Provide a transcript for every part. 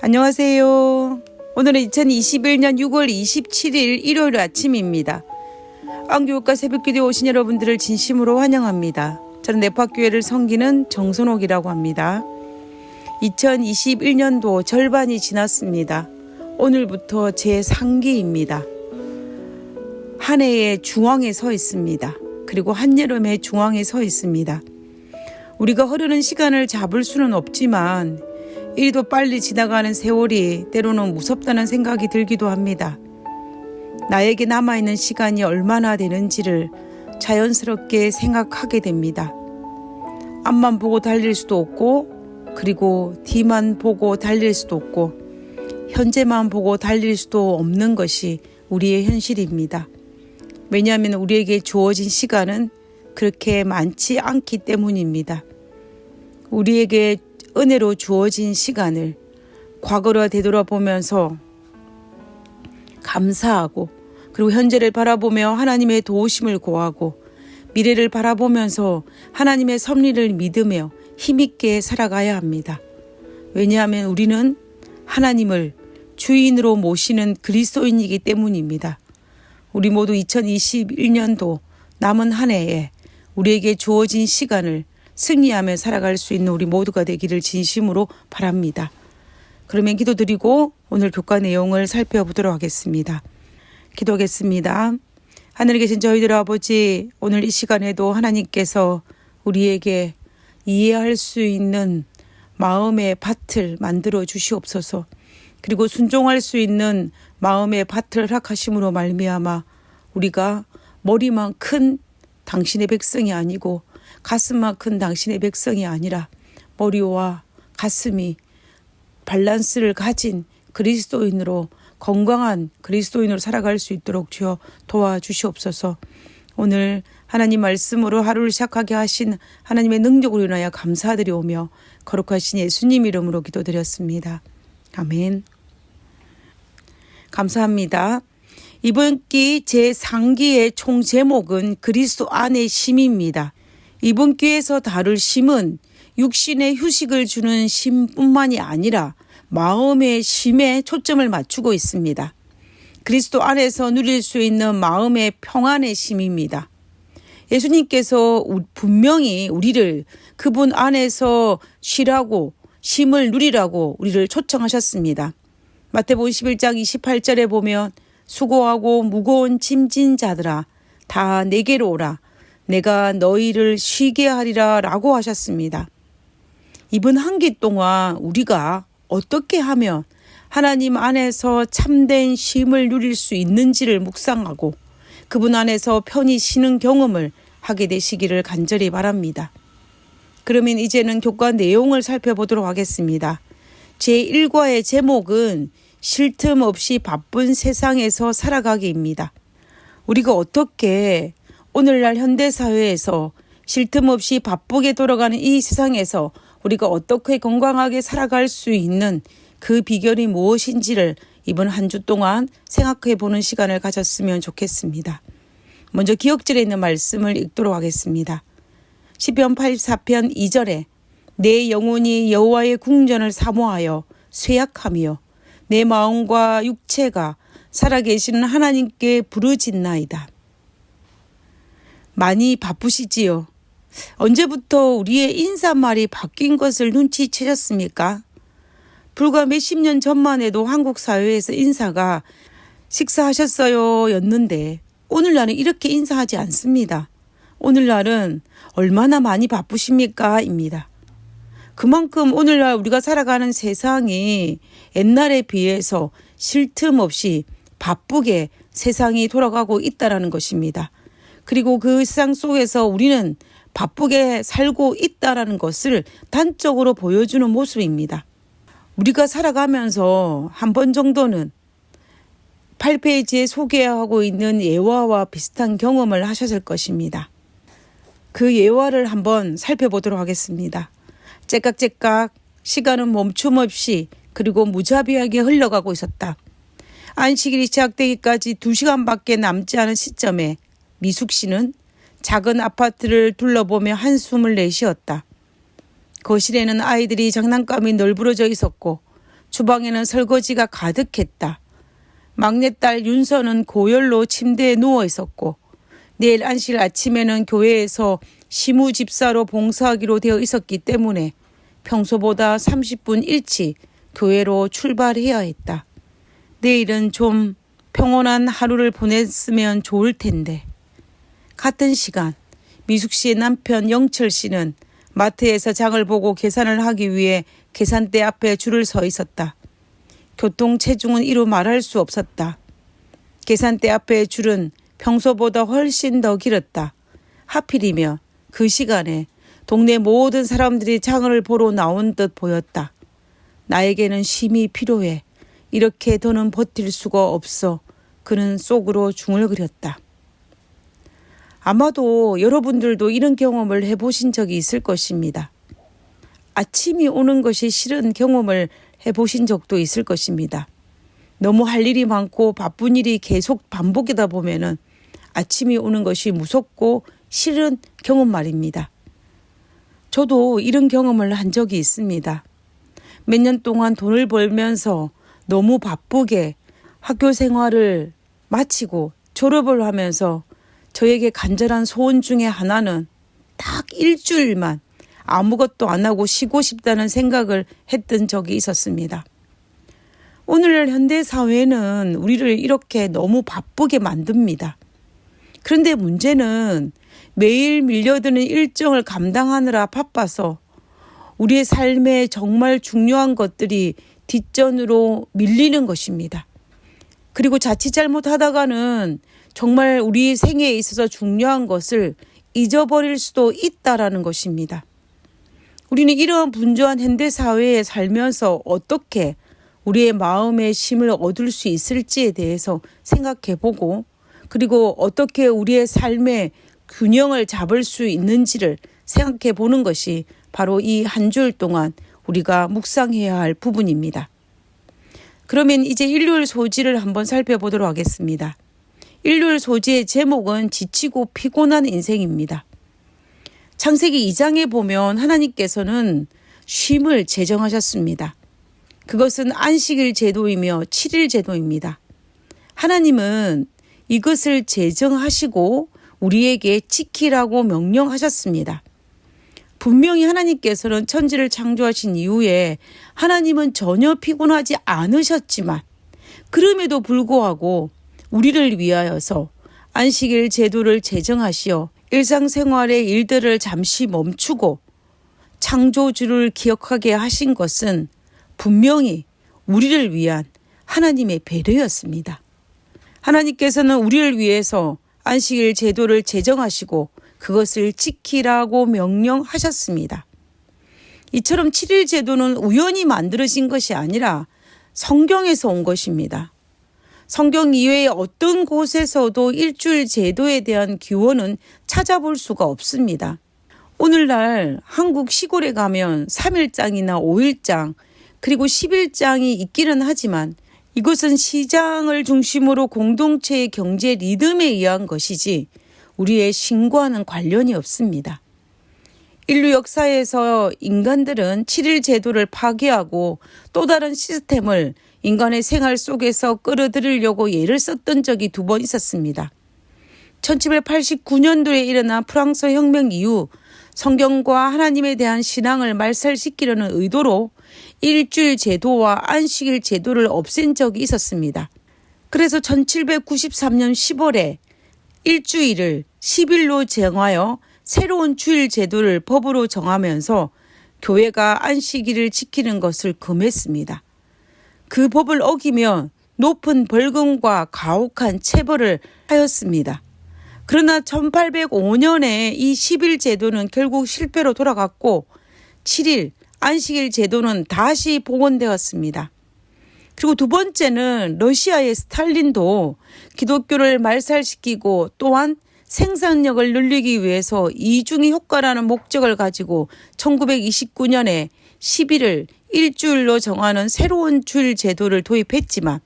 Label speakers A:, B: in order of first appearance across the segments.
A: 안녕하세요. 오늘은 2021년 6월 27일 일요일 아침입니다. 안교육과 새벽기도에 오신 여러분들을 진심으로 환영합니다. 저는 내파교회를 섬기는 정선옥이라고 합니다. 2021년도 절반이 지났습니다. 오늘부터 제3기입니다. 한 해의 중앙에 서 있습니다. 그리고 한여름의 중앙에 서 있습니다. 우리가 흐르는 시간을 잡을 수는 없지만 이리도 빨리 지나가는 세월이 때로는 무섭다는 생각이 들기도 합니다. 나에게 남아있는 시간이 얼마나 되는지를 자연스럽게 생각하게 됩니다. 앞만 보고 달릴 수도 없고, 그리고 뒤만 보고 달릴 수도 없고, 현재만 보고 달릴 수도 없는 것이 우리의 현실입니다. 왜냐하면 우리에게 주어진 시간은 그렇게 많지 않기 때문입니다. 우리에게 은혜로 주어진 시간을 과거로 되돌아보면서 감사하고, 그리고 현재를 바라보며 하나님의 도우심을 구하고, 미래를 바라보면서 하나님의 섭리를 믿으며 힘있게 살아가야 합니다. 왜냐하면 우리는 하나님을 주인으로 모시는 그리스도인이기 때문입니다. 우리 모두 2021년도 남은 한 해에 우리에게 주어진 시간을 승리하며 살아갈 수 있는 우리 모두가 되기를 진심으로 바랍니다. 그러면 기도드리고 오늘 교과 내용을 살펴보도록 하겠습니다. 기도하겠습니다. 하늘에 계신 저희들 아버지, 오늘 이 시간에도 하나님께서 우리에게 이해할 수 있는 마음의 밭을 만들어 주시옵소서. 그리고 순종할 수 있는 마음의 밭을 허락하심으로 말미암아 우리가 머리만 큰 당신의 백성이 아니고 가슴만 큰 당신의 백성이 아니라 머리와 가슴이 밸런스를 가진 그리스도인으로, 건강한 그리스도인으로 살아갈 수 있도록 주여 도와주시옵소서. 오늘 하나님 말씀으로 하루를 시작하게 하신 하나님의 능력으로 인하여 감사드리오며 거룩하신 예수님 이름으로 기도드렸습니다. 아멘. 감사합니다. 이번 기 제3기의 총 제목은 그리스도 안의 쉼입니다. 이번 기에서 다룰 쉼은 육신의 휴식을 주는 쉼뿐만이 아니라 마음의 쉼에 초점을 맞추고 있습니다. 그리스도 안에서 누릴 수 있는 마음의 평안의 쉼입니다. 예수님께서 분명히 우리를 그분 안에서 쉬라고, 쉼을 누리라고 우리를 초청하셨습니다. 마태복음 11장 28절에 보면 수고하고 무거운 짐진 자들아 다 내게로 오라. 내가 너희를 쉬게 하리라 라고 하셨습니다. 이번 한 기 동안 우리가 어떻게 하면 하나님 안에서 참된 쉼을 누릴 수 있는지를 묵상하고 그분 안에서 편히 쉬는 경험을 하게 되시기를 간절히 바랍니다. 그러면 이제는 교과 내용을 살펴보도록 하겠습니다. 제1과의 제목은 쉴 틈 없이 바쁜 세상에서 살아가기입니다. 우리가 어떻게 오늘날 현대사회에서 쉴 틈 없이 바쁘게 돌아가는 이 세상에서 우리가 어떻게 건강하게 살아갈 수 있는 그 비결이 무엇인지를 이번 한 주 동안 생각해 보는 시간을 가졌으면 좋겠습니다. 먼저 기억절에 있는 말씀을 읽도록 하겠습니다. 시편 84편 2절에 내 영혼이 여호와의 궁전을 사모하여 쇠약하며 내 마음과 육체가 살아계시는 하나님께 부르짖나이다. 많이 바쁘시지요? 언제부터 우리의 인사말이 바뀐 것을 눈치채셨습니까? 불과 몇십 년 전만 해도 한국 사회에서 인사가 식사하셨어요 였는데 오늘날은 이렇게 인사하지 않습니다. 오늘날은 얼마나 많이 바쁘십니까? 입니다. 그만큼 오늘날 우리가 살아가는 세상이 옛날에 비해서 쉴 틈 없이 바쁘게 세상이 돌아가고 있다는 것입니다. 그리고 그 세상 속에서 우리는 바쁘게 살고 있다는 것을 단적으로 보여주는 모습입니다. 우리가 살아가면서 한 번 정도는 8페이지에 소개하고 있는 예화와 비슷한 경험을 하셨을 것입니다. 그 예화를 한번 살펴보도록 하겠습니다. 째깍째깍 시간은 멈춤 없이 그리고 무자비하게 흘러가고 있었다. 안식일이 시작되기까지 2시간밖에 남지 않은 시점에 미숙 씨는 작은 아파트를 둘러보며 한숨을 내쉬었다. 거실에는 아이들이 장난감이 널브러져 있었고 주방에는 설거지가 가득했다. 막내딸 윤서는 고열로 침대에 누워 있었고 내일 안식 아침에는 교회에서 시무집사로 봉사하기로 되어 있었기 때문에 평소보다 30분 일찍 교회로 출발해야 했다. 내일은 좀 평온한 하루를 보냈으면 좋을 텐데. 같은 시간 미숙 씨의 남편 영철 씨는 마트에서 장을 보고 계산을 하기 위해 계산대 앞에 줄을 서 있었다. 교통 체중은 이루 말할 수 없었다. 계산대 앞의 줄은 평소보다 훨씬 더 길었다. 하필이면 그 시간에 동네 모든 사람들이 장을 보러 나온 듯 보였다. 나에게는 쉼이 필요해. 이렇게 더는 버틸 수가 없어. 그는 속으로 중얼거렸다. 아마도 여러분들도 이런 경험을 해보신 적이 있을 것입니다. 아침이 오는 것이 싫은 경험을 해보신 적도 있을 것입니다. 너무 할 일이 많고 바쁜 일이 계속 반복이다 보면은 아침이 오는 것이 무섭고 싫은 경험 말입니다. 저도 이런 경험을 한 적이 있습니다. 몇 년 동안 돈을 벌면서 너무 바쁘게 학교 생활을 마치고 졸업을 하면서 저에게 간절한 소원 중에 하나는 딱 일주일만 아무것도 안 하고 쉬고 싶다는 생각을 했던 적이 있었습니다. 오늘날 현대사회는 우리를 이렇게 너무 바쁘게 만듭니다. 그런데 문제는 매일 밀려드는 일정을 감당하느라 바빠서 우리의 삶에 정말 중요한 것들이 뒷전으로 밀리는 것입니다. 그리고 자칫 잘못하다가는 정말 우리 생애에 있어서 중요한 것을 잊어버릴 수도 있다라는 것입니다. 우리는 이러한 분주한 현대사회에 살면서 어떻게 우리의 마음의 쉼을 얻을 수 있을지에 대해서 생각해보고 그리고 어떻게 우리의 삶의 균형을 잡을 수 있는지를 생각해보는 것이 바로 이 한 주일 동안 우리가 묵상해야 할 부분입니다. 그러면 이제 일요일 소지를 한번 살펴보도록 하겠습니다. 일요일 소지의 제목은 지치고 피곤한 인생입니다. 창세기 2장에 보면 하나님께서는 쉼을 제정하셨습니다. 그것은 안식일 제도이며 7일 제도입니다. 하나님은 이것을 제정하시고 우리에게 지키라고 명령하셨습니다. 분명히 하나님께서는 천지를 창조하신 이후에 하나님은 전혀 피곤하지 않으셨지만 그럼에도 불구하고 우리를 위하여서 안식일 제도를 제정하시어 일상생활의 일들을 잠시 멈추고 창조주를 기억하게 하신 것은 분명히 우리를 위한 하나님의 배려였습니다. 하나님께서는 우리를 위해서 안식일 제도를 제정하시고 그것을 지키라고 명령하셨습니다. 이처럼 7일 제도는 우연히 만들어진 것이 아니라 성경에서 온 것입니다. 성경 이외의 어떤 곳에서도 일주일 제도에 대한 기원은 찾아볼 수가 없습니다. 오늘날 한국 시골에 가면 3일장이나 5일장 그리고 10일장이 있기는 하지만 이것은 시장을 중심으로 공동체의 경제 리듬에 의한 것이지 우리의 신과는 관련이 없습니다. 인류 역사에서 인간들은 7일 제도를 파괴하고 또 다른 시스템을 인간의 생활 속에서 끌어들이려고 예를 썼던 적이 2번 있었습니다. 1789년도에 일어난 프랑스 혁명 이후 성경과 하나님에 대한 신앙을 말살시키려는 의도로 일주일 제도와 안식일 제도를 없앤 적이 있었습니다. 그래서 1793년 10월에 일주일을 10일로 정하여 새로운 주일 제도를 법으로 정하면서 교회가 안식일을 지키는 것을 금했습니다. 그 법을 어기면 높은 벌금과 가혹한 체벌을 하였습니다. 그러나 1805년에 이 10일 제도는 결국 실패로 돌아갔고 7일 안식일 제도는 다시 복원되었습니다. 그리고 두 번째는 러시아의 스탈린도 기독교를 말살시키고 또한 생산력을 늘리기 위해서 이중의 효과라는 목적을 가지고 1929년에 10일을 일주일로 정하는 새로운 주일 제도를 도입했지만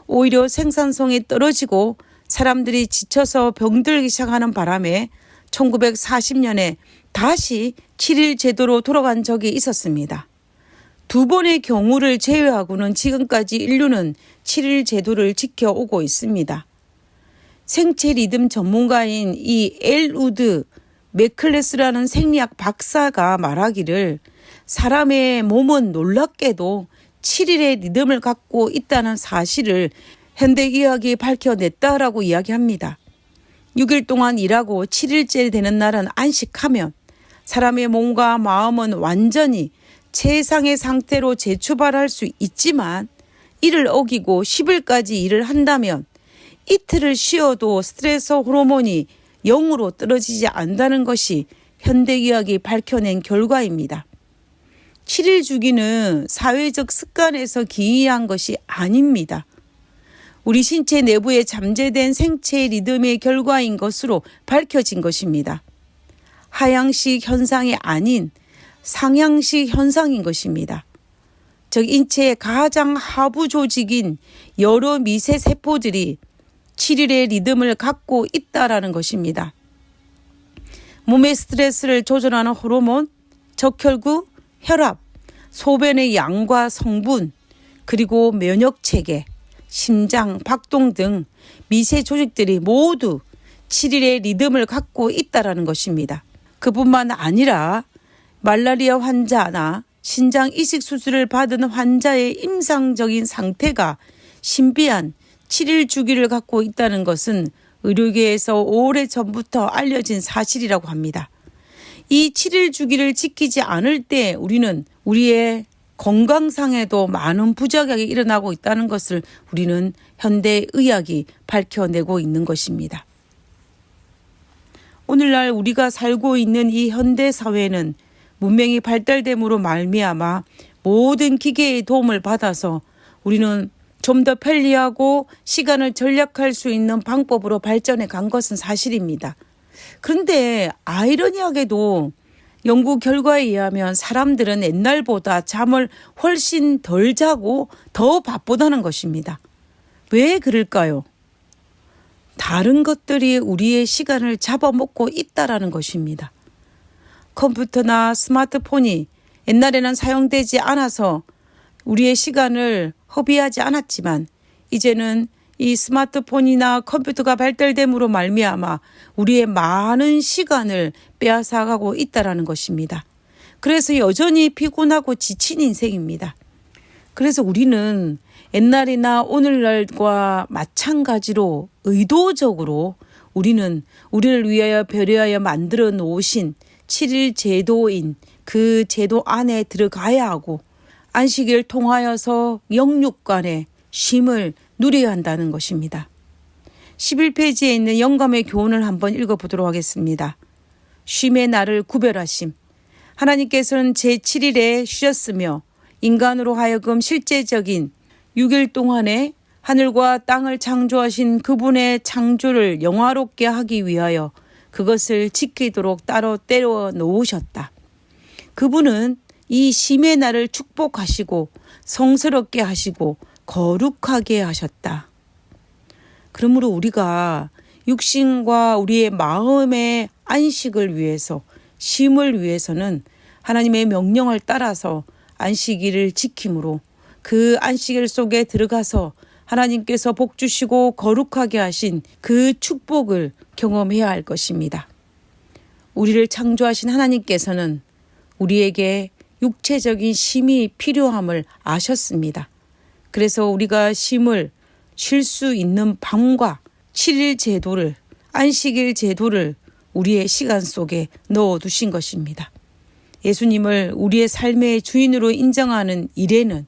A: 오히려 생산성이 떨어지고 사람들이 지쳐서 병들기 시작하는 바람에 1940년에 다시 7일 제도로 돌아간 적이 있었습니다. 두 번의 경우를 제외하고는 지금까지 인류는 7일 제도를 지켜오고 있습니다. 생체 리듬 전문가인 이 엘우드 맥클레스라는 생리학 박사가 말하기를 사람의 몸은 놀랍게도 7일의 리듬을 갖고 있다는 사실을 현대의학이 밝혀냈다라고 이야기합니다. 6일 동안 일하고 7일째 되는 날은 안식하면 사람의 몸과 마음은 완전히 최상의 상태로 재출발할 수 있지만 이를 어기고 10일까지 일을 한다면 이틀을 쉬어도 스트레스 호르몬이 0으로 떨어지지 않는다는 것이 현대의학이 밝혀낸 결과입니다. 7일 주기는 사회적 습관에서 기이한 것이 아닙니다. 우리 신체 내부에 잠재된 생체 리듬의 결과인 것으로 밝혀진 것입니다. 하향식 현상이 아닌 상향식 현상인 것입니다. 즉 인체의 가장 하부 조직인 여러 미세 세포들이 7일의 리듬을 갖고 있다라는 것입니다. 몸의 스트레스를 조절하는 호르몬, 적혈구, 혈압, 소변의 양과 성분, 그리고 면역체계, 심장, 박동 등 미세 조직들이 모두 7일의 리듬을 갖고 있다라는 것입니다. 그뿐만 아니라 말라리아 환자나 신장 이식 수술을 받은 환자의 임상적인 상태가 신비한 7일 주기를 갖고 있다는 것은 의료계에서 오래전부터 알려진 사실이라고 합니다. 이 7일 주기를 지키지 않을 때 우리는 우리의 건강상에도 많은 부작용이 일어나고 있다는 것을 우리는 현대의학이 밝혀내고 있는 것입니다. 오늘날 우리가 살고 있는 이 현대사회는 문명이 발달됨으로 말미암아 모든 기계의 도움을 받아서 우리는 좀 더 편리하고 시간을 절약할 수 있는 방법으로 발전해 간 것은 사실입니다. 그런데 아이러니하게도 연구 결과에 의하면 사람들은 옛날보다 잠을 훨씬 덜 자고 더 바쁘다는 것입니다. 왜 그럴까요? 다른 것들이 우리의 시간을 잡아먹고 있다라는 것입니다. 컴퓨터나 스마트폰이 옛날에는 사용되지 않아서 우리의 시간을 허비하지 않았지만 이제는 이 스마트폰이나 컴퓨터가 발달됨으로 말미암아 우리의 많은 시간을 빼앗아가고 있다라는 것입니다. 그래서 여전히 피곤하고 지친 인생입니다. 그래서 우리는 옛날이나 오늘날과 마찬가지로 의도적으로 우리는 우리를 위하여 배려하여 만들어 놓으신 7일 제도인 그 제도 안에 들어가야 하고 안식일을 통하여서 영육간의 쉼을 누려야 한다는 것입니다. 11페이지에 있는 영감의 교훈을 한번 읽어보도록 하겠습니다. 쉼의 날을 구별하심. 하나님께서는 제7일에 쉬셨으며 인간으로 하여금 실제적인 6일 동안에 하늘과 땅을 창조하신 그분의 창조를 영화롭게 하기 위하여 그것을 지키도록 따로 때려 놓으셨다. 그분은 이 쉼의 날을 축복하시고 성스럽게 하시고 거룩하게 하셨다. 그러므로 우리가 육신과 우리의 마음의 안식을 위해서 쉼을 위해서는 하나님의 명령을 따라서 안식일을 지킴으로 그 안식일 속에 들어가서 하나님께서 복 주시고 거룩하게 하신 그 축복을 경험해야 할 것입니다. 우리를 창조하신 하나님께서는 우리에게 육체적인 쉼이 필요함을 아셨습니다. 그래서 우리가 쉼을 쉴 수 있는 밤과 7일 제도를 안식일 제도를 우리의 시간 속에 넣어두신 것입니다. 예수님을 우리의 삶의 주인으로 인정하는 일에는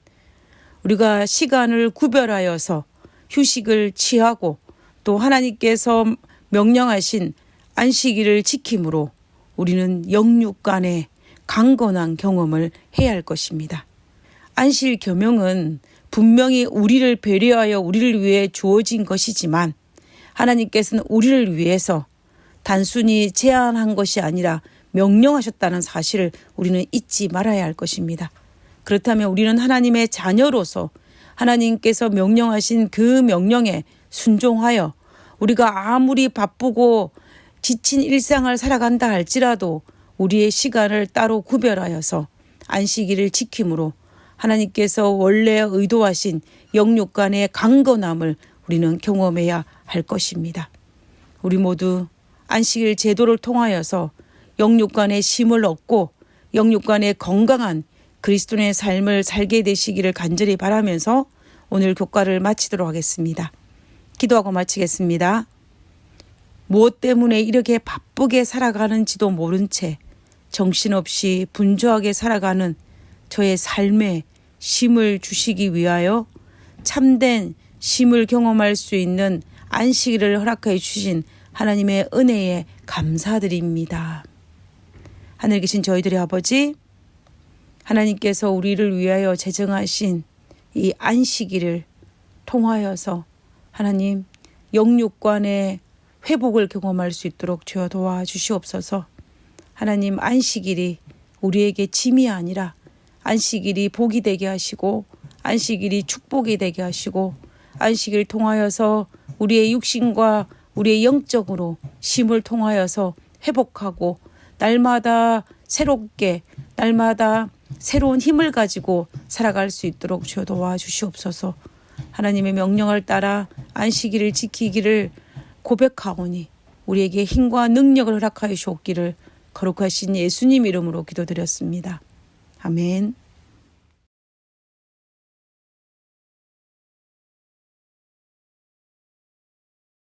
A: 우리가 시간을 구별하여서 휴식을 취하고 또 하나님께서 명령하신 안식일을 지킴으로 우리는 영육간의 강건한 경험을 해야 할 것입니다. 안식 계명은 분명히 우리를 배려하여 우리를 위해 주어진 것이지만 하나님께서는 우리를 위해서 단순히 제안한 것이 아니라 명령하셨다는 사실을 우리는 잊지 말아야 할 것입니다. 그렇다면 우리는 하나님의 자녀로서 하나님께서 명령하신 그 명령에 순종하여 우리가 아무리 바쁘고 지친 일상을 살아간다 할지라도 우리의 시간을 따로 구별하여서 안식일을 지킴으로 하나님께서 원래 의도하신 영육간의 강건함을 우리는 경험해야 할 것입니다. 우리 모두 안식일 제도를 통하여서 영육간의 쉼을 얻고 영육간의 건강한 그리스도인의 삶을 살게 되시기를 간절히 바라면서 오늘 교과를 마치도록 하겠습니다. 기도하고 마치겠습니다. 무엇 때문에 이렇게 바쁘게 살아가는지도 모른 채 정신없이 분주하게 살아가는 저의 삶에 쉼을 주시기 위하여 참된 쉼을 경험할 수 있는 안식일을 허락하여 주신 하나님의 은혜에 감사드립니다. 하늘에 계신 저희들의 아버지, 하나님께서 우리를 위하여 제정하신 이 안식일을 통하여서 하나님 영육간의 회복을 경험할 수 있도록 주여 도와주시옵소서. 하나님 안식일이 우리에게 짐이 아니라 안식일이 복이 되게 하시고 안식일이 축복이 되게 하시고 안식일을 통하여서 우리의 육신과 우리의 영적으로 쉼을 통하여서 회복하고 날마다 새롭게 날마다 새로운 힘을 가지고 살아갈 수 있도록 주여 도와주시옵소서. 하나님의 명령을 따라 안식일을 지키기를 고백하오니 우리에게 힘과 능력을 허락하여 주옵기를 거룩하신 예수님 이름으로 기도드렸습니다. 아멘.